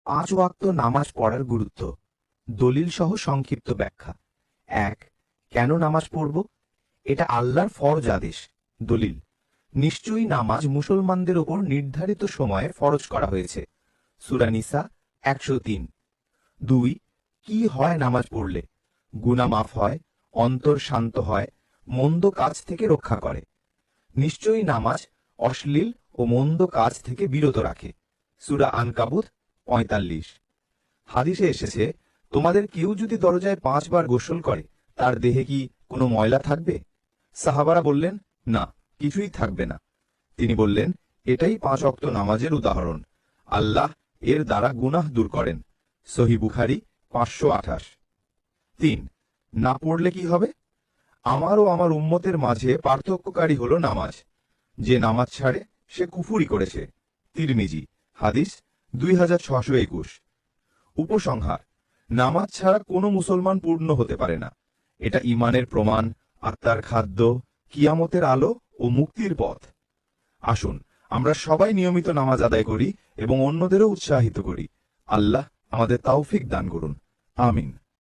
5 ওয়াক্ত নামাজ পড়ার গুরুত্ব। দলিল সহ সংক্ষিপ্ত ব্যাখ্যা। 1. কেন নামাজ পড়ব? এটা আল্লাহর ফরজ আদেশ। দলিল: নিশ্চয়ই নামাজ মুসলমানদের উপর নির্ধারিত সময়ে ফরজ করা হয়েছে। সূরা নিসা 103। 2. কি হয় নামাজ পড়লে? গুনাহ মাফ হয়, অন্তর শান্ত হয়, মন্দ কাজ থেকে রক্ষা করে। নিশ্চয়ই নামাজ অশ্লীল ও মন্দ কাজ থেকে বিরত রাখে। সূরা আনকাবুত 45। হাদিসে এসেছে, তোমাদের কেউ যদি দরজায় 5 বার গোসল করে, তার দেহে কি কোনো ময়লা থাকবে? সাহাবারা বললেন, না, কিছুই থাকবে না। তিনি বললেন, এটাই 5 ওয়াক্ত নামাজের উদাহরণ। আল্লাহ এর দ্বারা গুনাহ দূর করেন। সহিহ বুখারী 528। 3. না পড়লে কি হবে? আমার ও আমার উম্মতের মাঝে পার্থক্যকারী হলো নামাজ। যে নামাজ ছাড়ে সে কুফরি করেছে। তিরমিজি হাদিস 2621। উপসংহার: নামাজ ছাড়া কোনো মুসলমান পূর্ণ হতে পারে না। এটা ঈমানের প্রমাণ, আত্মার খাদ্য, কিয়ামতের আলো ও মুক্তির পথ। আসুন আমরা সবাই নিয়মিত নামাজ আদায় করি এবং অন্যদেরও উৎসাহিত করি। আল্লাহ আমাদের তাওফিক দান করুন। আমিন।